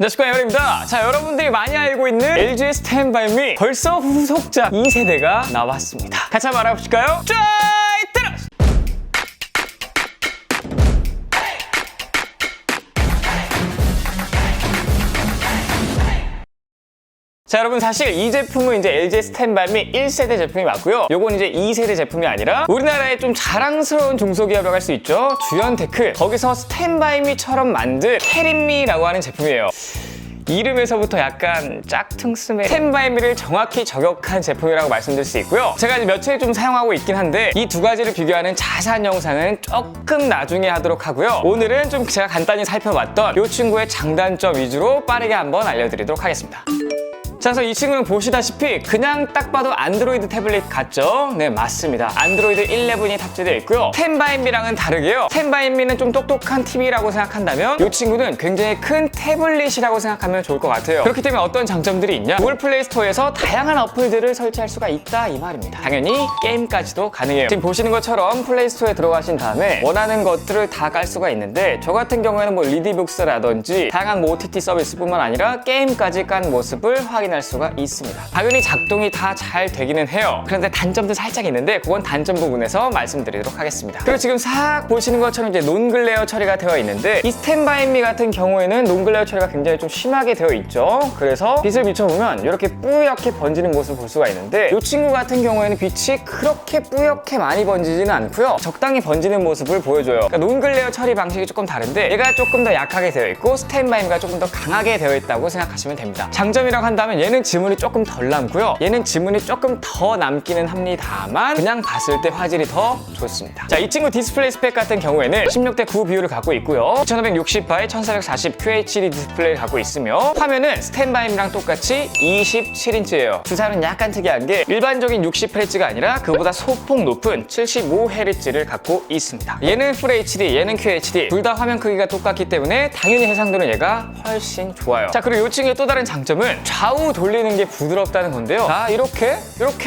안녕하십니까, 에어입니다. 자, 여러분들이 많이 알고 있는 LG의 Stand By Me 벌써 후속작 2세대가 나왔습니다. 같이 한번 알아보실까요? 쫙! 때려! 자, 여러분, 사실 이 제품은 이제 LG Stand By Me 1세대 제품이 맞고요. 요건 이제 2세대 제품이 아니라 우리나라의 좀 자랑스러운 중소기업이라고 할 수 있죠. 주연테크, 거기서 Stand By Me처럼 만든 캐린미라고 하는 제품이에요. 이름에서부터 약간 짝퉁스의 Stand By Me를 정확히 저격한 제품이라고 말씀드릴 수 있고요. 제가 이제 며칠 좀 사용하고 있긴 한데 이 두 가지를 비교하는 자세한 영상은 조금 나중에 하도록 하고요. 오늘은 좀 제가 간단히 살펴봤던 이 친구의 장단점 위주로 빠르게 한번 알려드리도록 하겠습니다. 자, 그래서 이 친구는 보시다시피 그냥 딱 봐도 안드로이드 태블릿 같죠? 네, 맞습니다. 안드로이드 11이 탑재되어 있고요. Stand By Me랑은 다르게요. Stand By Me는 좀 똑똑한 TV라고 생각한다면 이 친구는 굉장히 큰 태블릿이라고 생각하면 좋을 것 같아요. 그렇기 때문에 어떤 장점들이 있냐? 구글 플레이 스토어에서 다양한 어플들을 설치할 수가 있다, 이 말입니다. 당연히 게임까지도 가능해요. 지금 보시는 것처럼 플레이 스토어에 들어가신 다음에 원하는 것들을 다 깔 수가 있는데 저 같은 경우에는 뭐 리디북스라든지 다양한 뭐 OTT 서비스뿐만 아니라 게임까지 깐 모습을 확인할 수가 있습니다. 당연히 작동이 다 잘 되기는 해요. 그런데 단점도 살짝 있는데 그건 단점 부분에서 말씀드리도록 하겠습니다. 그리고 지금 싹 보시는 것처럼 이제 논글레어 처리가 되어 있는데 이 Stand By Me 같은 경우에는 논글레어 처리가 굉장히 좀 심하게 되어 있죠. 그래서 빛을 비춰보면 이렇게 뿌옇게 번지는 모습을 볼 수가 있는데 이 친구 같은 경우에는 빛이 그렇게 뿌옇게 많이 번지지는 않고요. 적당히 번지는 모습을 보여줘요. 그러니까 논글레어 처리 방식이 조금 다른데 얘가 조금 더 약하게 되어 있고 Stand By Me가 조금 더 강하게 되어 있다고 생각하시면 됩니다. 장점이라고 한다면 얘는 지문이 조금 덜 남고요. 얘는 지문이 조금 더 남기는 합니다만 그냥 봤을 때 화질이 더 좋습니다. 자, 이 친구 디스플레이 스펙 같은 경우에는 16:9 비율을 갖고 있고요. 2560x 1440 QHD 디스플레이를 갖고 있으며 화면은 Stand By Me랑 똑같이 27인치예요. 주사는 약간 특이한 게 일반적인 60Hz가 아니라 그보다 소폭 높은 75Hz를 갖고 있습니다. 얘는 FHD, 얘는 QHD 둘 다 화면 크기가 똑같기 때문에 당연히 해상도는 얘가 훨씬 좋아요. 자, 그리고 이 친구의 또 다른 장점은 좌우 돌리는 게 부드럽다는 건데요. 자, 이렇게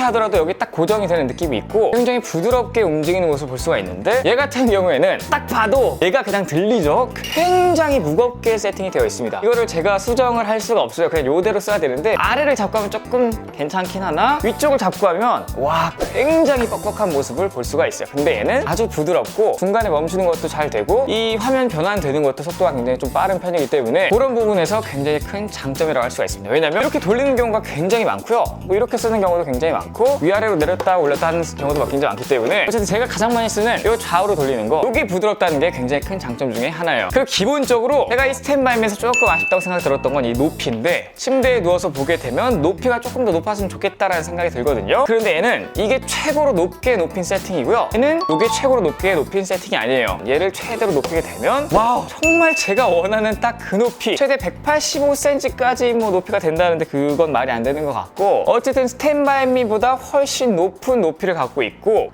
하더라도 여기 딱 고정이 되는 느낌이 있고 굉장히 부드럽게 움직이는 모습을 볼 수가 있는데 얘 같은 경우에는 딱 봐도 얘가 그냥 들리죠? 굉장히 무겁게 세팅이 되어 있습니다. 이거를 제가 수정을 할 수가 없어요. 그냥 이대로 써야 되는데 아래를 잡고 하면 조금 괜찮긴 하나 위쪽을 잡고 하면 와, 굉장히 뻑뻑한 모습을 볼 수가 있어요. 근데 얘는 아주 부드럽고 중간에 멈추는 것도 잘 되고 이 화면 변환되는 것도 속도가 굉장히 좀 빠른 편이기 때문에 그런 부분에서 굉장히 큰 장점이라고 할 수가 있습니다. 왜냐면 이렇게 돌리는 경우가 굉장히 많고요. 뭐 이렇게 쓰는 경우도 굉장히 많고 위아래로 내렸다 올렸다 하는 경우도 굉장히 많기 때문에 어쨌든 제가 가장 많이 쓰는 이 좌우로 돌리는 거 이게 부드럽다는 게 굉장히 큰 장점 중에 하나예요. 그리고 기본적으로 제가 이 Stand By Me에서 조금 아쉽다고 생각 들었던 건 이 높이인데 침대에 누워서 보게 되면 높이가 조금 더 높았으면 좋겠다라는 생각이 들거든요. 그런데 얘는 이게 최고로 높게 높인 세팅이고요. 얘는 이게 최고로 높게 높인 세팅이 아니에요. 얘를 최대로 높이게 되면 와우, 정말 제가 원하는 딱 그 높이 최대 185cm까지 뭐 높이가 된다는데 그건 말이 안 되는 것 같고 어쨌든 Stand By Me보다 훨씬 높은 높이를 갖고 있고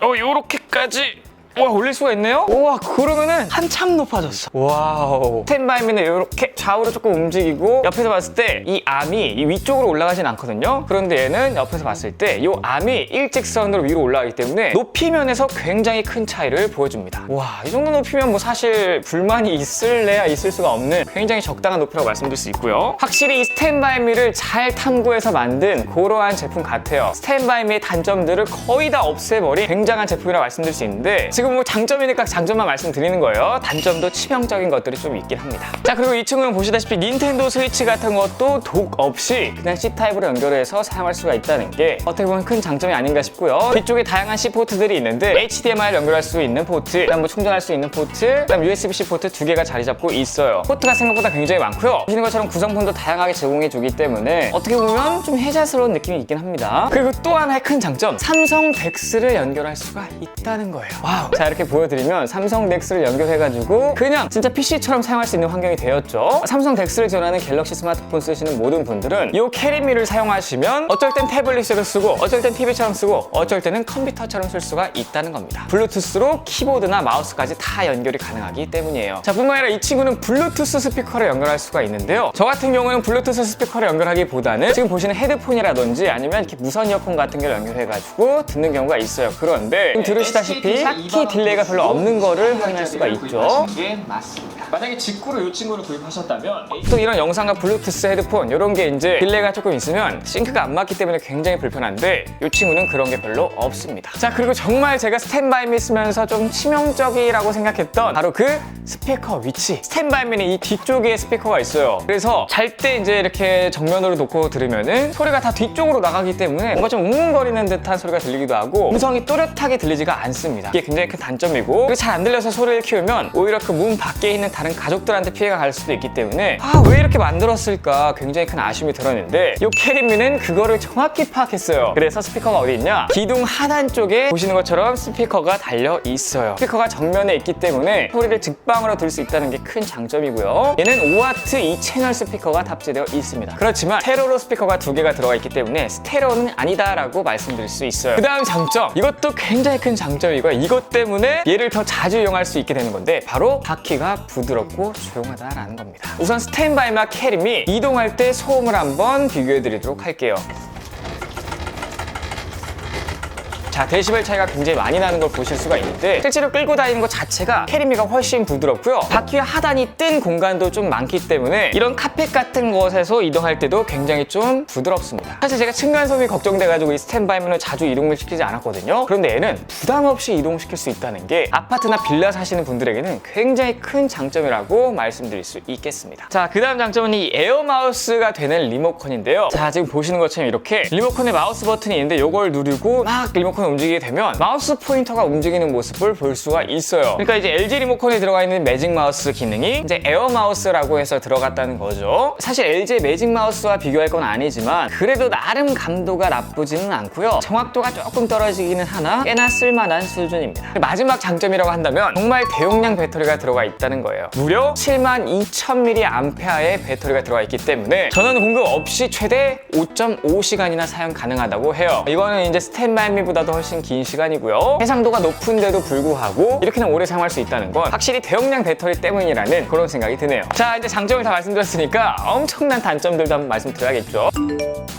요렇게까지 올릴 수가 있네요? 우와, 그러면은 한참 높아졌어. 와우. Stand By Me는 이렇게 좌우로 조금 움직이고 옆에서 봤을 때 이 암이 이 위쪽으로 올라가진 않거든요. 그런데 얘는 옆에서 봤을 때 이 암이 일직선으로 위로 올라가기 때문에 높이 면에서 굉장히 큰 차이를 보여줍니다. 와, 이 정도 높이면 뭐 사실 불만이 있을래야 있을 수가 없는 굉장히 적당한 높이라고 말씀드릴 수 있고요. 확실히 이 Stand By Me를 잘 탐구해서 만든 그러한 제품 같아요. Stand By Me의 단점들을 거의 다 없애버린 굉장한 제품이라고 말씀드릴 수 있는데 지금 뭐 장점이니까 장점만 말씀드리는 거예요. 단점도 치명적인 것들이 좀 있긴 합니다. 자, 그리고 이 친구는 보시다시피 닌텐도 스위치 같은 것도 독 없이 그냥 C타입으로 연결해서 사용할 수가 있다는 게 어떻게 보면 큰 장점이 아닌가 싶고요. 뒤쪽에 다양한 C 포트들이 있는데 HDMI를 연결할 수 있는 포트, 그다음 뭐 충전할 수 있는 포트, 그다음 USB-C 포트 2개가 자리 잡고 있어요. 포트가 생각보다 굉장히 많고요. 보시는 것처럼 구성품도 다양하게 제공해 주기 때문에 어떻게 보면 좀 혜자스러운 느낌이 있긴 합니다. 그리고 또 하나의 큰 장점, 삼성 덱스를 연결할 수가 있다는 거예요. 와우. 자, 이렇게 보여드리면 삼성 덱스를 연결해가지고 그냥 진짜 PC처럼 사용할 수 있는 환경이 되었죠. 삼성 덱스를 지원하는 갤럭시 스마트폰 쓰시는 모든 분들은 이 캐리미를 사용하시면 어쩔 땐 태블릿으로 쓰고 어쩔 땐 TV처럼 쓰고 어쩔 때는 컴퓨터처럼 쓸 수가 있다는 겁니다. 블루투스로 키보드나 마우스까지 다 연결이 가능하기 때문이에요. 자, 뿐만 아니라 이 친구는 블루투스 스피커를 연결할 수가 있는데요. 저 같은 경우는 블루투스 스피커를 연결하기보다는 지금 보시는 헤드폰이라든지 아니면 이렇게 무선 이어폰 같은 걸 연결해가지고 듣는 경우가 있어요. 그런데 지금 들으시다시피 샤키 소리 딜레이가 별로 없는 거를 확인할 수가 있죠. 게 맞습니다. 만약에 직구로 이 친구를 구입하셨다면 또 이런 영상과 블루투스 헤드폰 이런 게 이제 딜레이가 조금 있으면 싱크가 안 맞기 때문에 굉장히 불편한데 이 친구는 그런 게 별로 없습니다. 자, 그리고 정말 제가 스탠바이미 쓰면서 좀 치명적이라고 생각했던 바로 그 스피커 위치. 스탠바이미는 이 뒤쪽에 스피커가 있어요. 그래서 잘 때 이제 이렇게 정면으로 놓고 들으면은 소리가 다 뒤쪽으로 나가기 때문에 뭔가 좀 웅웅거리는 듯한 소리가 들리기도 하고 음성이 또렷하게 들리지가 않습니다. 이게 굉장히 큰 단점이고, 그리고 잘 안 들려서 소리를 키우면 오히려 그 문 밖에 있는 다른 가족들한테 피해가 갈 수도 있기 때문에 왜 이렇게 만들었을까 굉장히 큰 아쉬움이 들었는데 이 캐리미는 그거를 정확히 파악했어요. 그래서 스피커가 어디 있냐? 기둥 하단 쪽에 보시는 것처럼 스피커가 달려 있어요. 스피커가 정면에 있기 때문에 소리를 직방으로 들을 수 있다는 게 큰 장점이고요. 얘는 5W 2채널 스피커가 탑재되어 있습니다. 그렇지만 스테레오 스피커가 2개가 들어가 있기 때문에 스테레오는 아니다라고 말씀드릴 수 있어요. 그 다음 장점, 이것도 굉장히 큰 장점이고요. 이것 때문에 얘를 더 자주 이용할 수 있게 되는 건데 바로 바퀴가 부드럽고 조용하다라는 겁니다. 우선 스탠바이마 캐리미 이동할 때 소음을 한번 비교해 드리도록 할게요. 자, 데시벨 차이가 굉장히 많이 나는 걸 보실 수가 있는데 실제로 끌고 다니는 것 자체가 캐리미가 훨씬 부드럽고요. 바퀴 하단이 뜬 공간도 좀 많기 때문에 이런 카펫 같은 곳에서 이동할 때도 굉장히 좀 부드럽습니다. 사실 제가 층간소음이 걱정돼가지고 이 스탠바이미는 자주 이동을 시키지 않았거든요. 그런데 얘는 부담 없이 이동시킬 수 있다는 게 아파트나 빌라 사시는 분들에게는 굉장히 큰 장점이라고 말씀드릴 수 있겠습니다. 자, 그 다음 장점은 이 에어 마우스가 되는 리모컨인데요. 자, 지금 보시는 것처럼 이렇게 리모컨에 마우스 버튼이 있는데 이걸 누르고 막 리모컨 움직이게 되면 마우스 포인터가 움직이는 모습을 볼 수가 있어요. 그러니까 이제 LG 리모컨에 들어가 있는 매직 마우스 기능이 이제 에어 마우스라고 해서 들어갔다는 거죠. 사실 LG 매직 마우스와 비교할 건 아니지만 그래도 나름 감도가 나쁘지는 않고요. 정확도가 조금 떨어지기는 하나 꽤나 쓸만한 수준입니다. 마지막 장점이라고 한다면 정말 대용량 배터리가 들어가 있다는 거예요. 무려 72,000mAh의 배터리가 들어가 있기 때문에 전원 공급 없이 최대 5.5시간이나 사용 가능하다고 해요. 이거는 이제 스탠바이미보다도 훨씬 긴 시간이고요. 해상도가 높은데도 불구하고 이렇게는 오래 사용할 수 있다는 건 확실히 대용량 배터리 때문이라는 그런 생각이 드네요. 자, 이제 장점을 다 말씀드렸으니까 엄청난 단점들도 한번 말씀드려야겠죠.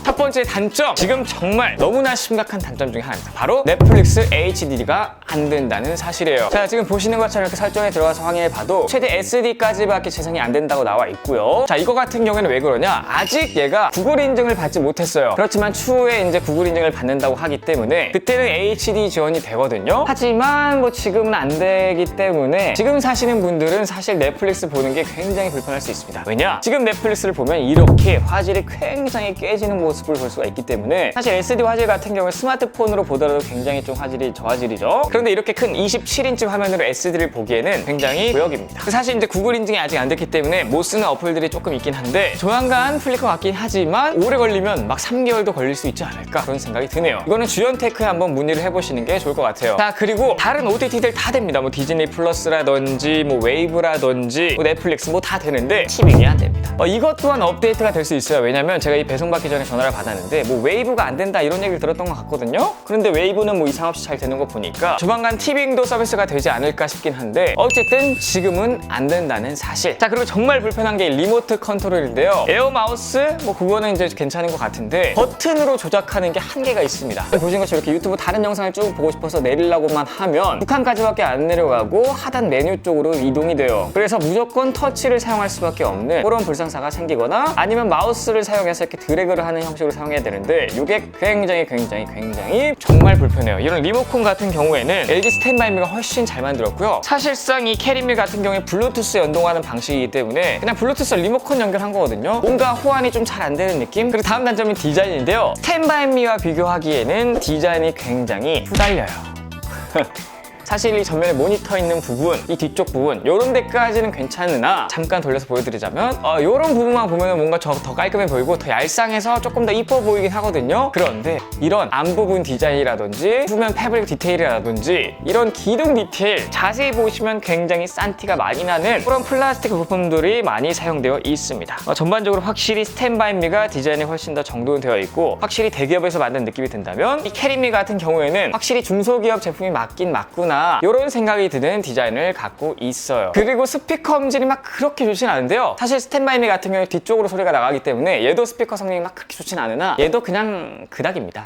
첫 번째 단점, 지금 정말 너무나 심각한 단점 중에 하나입니다. 바로 넷플릭스 HD가 안 된다는 사실이에요. 자, 지금 보시는 것처럼 이렇게 설정에 들어가서 확인해봐도 최대 SD까지밖에 재생이 안 된다고 나와 있고요. 자, 이거 같은 경우에는 왜 그러냐? 아직 얘가 구글 인증을 받지 못했어요. 그렇지만 추후에 이제 구글 인증을 받는다고 하기 때문에 그때는 HD 지원이 되거든요. 하지만 뭐 지금은 안 되기 때문에 지금 사시는 분들은 사실 넷플릭스 보는 게 굉장히 불편할 수 있습니다. 왜냐? 지금 넷플릭스를 보면 이렇게 화질이 굉장히 깨지는 모습을 볼 수가 있기 때문에 사실 SD 화질 같은 경우는 스마트폰으로 보더라도 굉장히 좀 화질이 저화질이죠. 그런데 이렇게 큰 27인치 화면으로 SD를 보기에는 굉장히 고역입니다. 사실 이제 구글 인증이 아직 안 됐기 때문에 못 쓰는 어플들이 조금 있긴 한데 조만간 풀릴 것 같긴 하지만 오래 걸리면 막 3개월도 걸릴 수 있지 않을까 그런 생각이 드네요. 이거는 주연테크에 한번 문의를 해보시는 게 좋을 것 같아요. 자, 그리고 다른 OTT들 다 됩니다. 뭐 디즈니 플러스라든지 뭐 웨이브라든지 뭐 넷플릭스 뭐 다 되는데 티빙이 안 됩니다. 이것 또한 업데이트가 될 수 있어요. 왜냐면 제가 이 배송받기 전에 전화를 받았는데 뭐 웨이브가 안 된다 이런 얘기를 들었던 것 같거든요. 그런데 웨이브는 뭐 이상 없이 잘 되는 거 보니까 조만간 티빙도 서비스가 되지 않을까 싶긴 한데 어쨌든 지금은 안 된다는 사실. 자, 그리고 정말 불편한 게 리모트 컨트롤인데요. 에어 마우스 뭐 그거는 이제 괜찮은 것 같은데 버튼으로 조작하는 게 한계가 있습니다. 보시는 것처럼 이렇게 유튜브 다른 영상을 쭉 보고 싶어서 내리려고만 하면 북한까지밖에 안 내려가고 하단 메뉴 쪽으로 이동이 돼요. 그래서 무조건 터치를 사용할 수밖에 없는 그런 불상사가 생기거나 아니면 마우스를 사용해서 이렇게 드래그를 하는 형식으로 사용해야 되는데 이게 굉장히 정말 불편해요. 이런 리모컨 같은 경우에는 LG 스탠바이미가 훨씬 잘 만들었고요. 사실상 이 캐리미 같은 경우에 블루투스 연동하는 방식이기 때문에 그냥 블루투스 리모컨 연결한 거거든요. 뭔가 호환이 좀 잘 안 되는 느낌? 그리고 다음 단점은 디자인인데요. 스탠바이미와 비교하기에는 디자인이 굉장히 후달려요. 사실 이 전면에 모니터 있는 부분, 이 뒤쪽 부분 이런 데까지는 괜찮으나 잠깐 돌려서 보여드리자면 이런 부분만 보면 뭔가 더 깔끔해 보이고 더 얄쌍해서 조금 더 이뻐 보이긴 하거든요. 그런데 이런 앞부분 디자인이라든지 후면 패브릭 디테일이라든지 이런 기둥 디테일 자세히 보시면 굉장히 싼 티가 많이 나는 그런 플라스틱 부품들이 많이 사용되어 있습니다. 전반적으로 확실히 스탠바이미가 디자인이 훨씬 더 정돈되어 있고 확실히 대기업에서 만든 느낌이 든다면 이 캐리미 같은 경우에는 확실히 중소기업 제품이 맞긴 맞구나 되나 이런 생각이 드는 디자인을 갖고 있어요. 그리고 스피커 음질이 막 그렇게 좋진 않은데요. 사실 스탠바이미 같은 경우에 뒤쪽으로 소리가 나가기 때문에 얘도 스피커 성능이 막 그렇게 좋진 않으나 얘도 그냥 그닥입니다.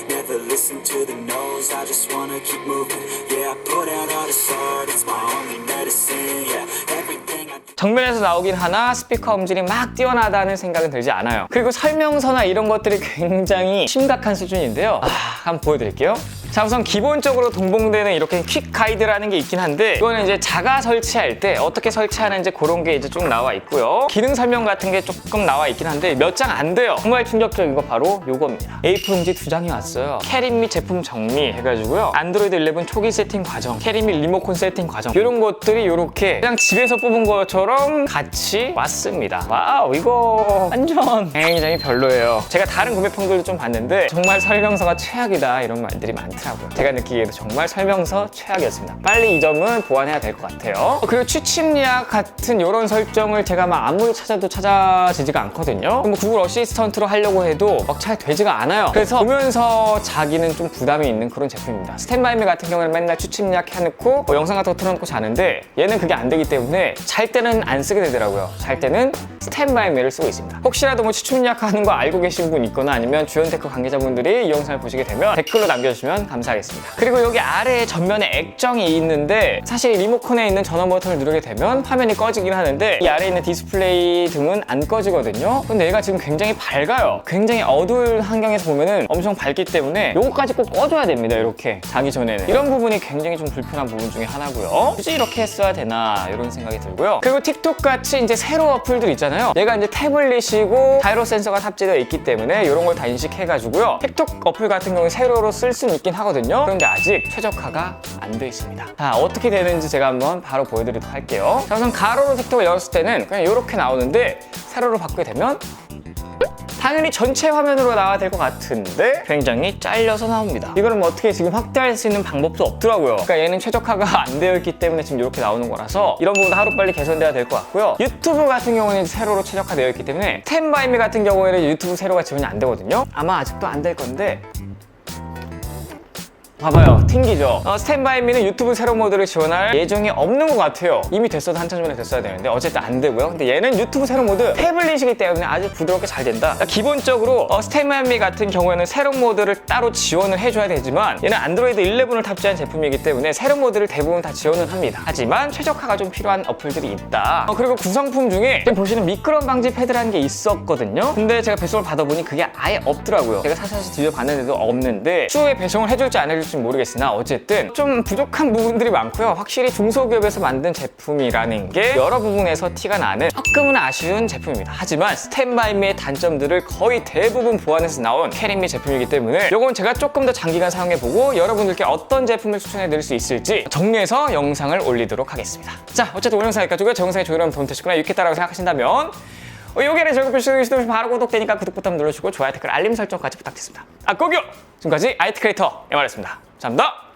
Never listen to the no's, I just wanna keep moving. Yeah, I put out all this art, it's my only medicine. Yeah, everything I do. 정면에서 나오긴 하나 스피커 음질이 막 뛰어나다는 생각은 들지 않아요. 그리고 설명서나 이런 것들이 굉장히 심각한 수준인데요. 한번 보여드릴게요. 자, 우선 기본적으로 동봉되는 이렇게 퀵 가이드라는 게 있긴 한데 이거는 이제 자가 설치할 때 어떻게 설치하는지 그런 게 이제 쭉 나와 있고요. 기능 설명 같은 게 조금 나와 있긴 한데 몇 장 안 돼요. 정말 충격적인 거 바로 요겁니다. A4 용지 2장이 왔어요. 캐린 및 제품 정리 해가지고요. 안드로이드 11 초기 세팅 과정, 캐린 및 리모컨 세팅 과정 이런 것들이 이렇게 그냥 집에서 뽑은 것처럼 같이 왔습니다. 와우, 이거 완전 굉장히 별로예요. 제가 다른 구매평들도 좀 봤는데 정말 설명서가 최악이다 이런 말들이 많더라고요. 제가 느끼기에도 정말 설명서 최악이었습니다. 빨리 이 점은 보완해야 될 것 같아요. 그리고 취침약 같은 이런 설정을 제가 막 아무리 찾아도 찾아지지가 않거든요. 뭐 구글 어시스턴트로 하려고 해도 막 잘 되지가 않아요. 그래서 보면서 자기는 좀 부담이 있는 그런 제품입니다. 스탠바이미 같은 경우는 맨날 취침약 해놓고 뭐 영상 같은 거 틀어놓고 자는데 얘는 그게 안 되기 때문에 잘 때는 안 쓰게 되더라고요. 잘 때는 스탠바이미를 쓰고 있습니다. 혹시라도 뭐 취침약 하는 거 알고 계신 분 있거나 아니면 주연테크 관계자분들이 이 영상을 보시게 되면 댓글로 남겨주시면 감사하겠습니다. 그리고 여기 아래 전면에 액정이 있는데 사실 리모컨에 있는 전원 버튼을 누르게 되면 화면이 꺼지긴 하는데 이 아래에 있는 디스플레이 등은 안 꺼지거든요. 근데 얘가 지금 굉장히 밝아요. 굉장히 어두운 환경에서 보면은 엄청 밝기 때문에 요거까지 꼭 꺼줘야 됩니다. 이렇게 자기 전에는 이런 부분이 굉장히 좀 불편한 부분 중에 하나고요. 굳이 이렇게 했어야 되나 이런 생각이 들고요. 그리고 틱톡 같이 이제 세로 어플들 있잖아요. 얘가 이제 태블릿이고 가이로 센서가 탑재되어 있기 때문에 이런 걸 다 인식해가지고요. 틱톡 어플 같은 경우에 세로로 쓸 수는 있긴 하거든요. 그런데 아직 최적화가 안 돼 있습니다. 자, 어떻게 되는지 제가 한번 바로 보여드리도록 할게요. 자, 우선 가로로 틱톡을 열었을 때는 그냥 이렇게 나오는데 세로로 바꾸게 되면 당연히 전체 화면으로 나와야 될 것 같은데 굉장히 잘려서 나옵니다. 이거는 뭐 어떻게 지금 확대할 수 있는 방법도 없더라고요. 그러니까 얘는 최적화가 안 되어 있기 때문에 지금 이렇게 나오는 거라서 이런 부분도 하루빨리 개선돼야 될 것 같고요. 유튜브 같은 경우는 세로로 최적화되어 있기 때문에 스탠바이미 같은 경우에는 유튜브 세로가 지원이 안 되거든요. 아마 아직도 안 될 건데 봐봐요, 튕기죠. 스탠바이미는 유튜브 세로 모드를 지원할 예정이 없는 것 같아요. 이미 됐어도 한참 전에 됐어야 되는데 어쨌든 안 되고요. 근데 얘는 유튜브 세로 모드 태블릿이기 때문에 아주 부드럽게 잘 된다. 기본적으로 스탠바이미 같은 경우에는 세로 모드를 따로 지원을 해줘야 되지만 얘는 안드로이드 11을 탑재한 제품이기 때문에 세로 모드를 대부분 다 지원을 합니다. 하지만 최적화가 좀 필요한 어플들이 있다. 그리고 구성품 중에 지금 보시는 미끄럼 방지 패드라는 게 있었거든요. 근데 제가 배송을 받아보니 그게 아예 없더라고요. 제가 사실 뒤져봤는데도 없는데 추후에 배송을 해줄지 안 해줄지 모르겠으나 어쨌든 좀 부족한 부분들이 많고요. 확실히 중소기업에서 만든 제품이라는 게 여러 부분에서 티가 나는 조금은 아쉬운 제품입니다. 하지만 스탠바이미의 단점들을 거의 대부분 보완해서 나온 캐린미 제품이기 때문에 이건 제가 조금 더 장기간 사용해보고 여러분들께 어떤 제품을 추천해드릴 수 있을지 정리해서 영상을 올리도록 하겠습니다. 자, 어쨌든 오늘 영상 여기까지고요. 제 영상이 좋으면 도움 되시거나 유익했다고 생각하신다면 요게를 즐겁게 시청해주시면 바로 구독되니까 구독 버튼 눌러주시고 좋아요, 댓글, 알림 설정까지 부탁드립니다. 꼭이요! 지금까지 IT 크리에이터 MR였습니다. 감사합니다.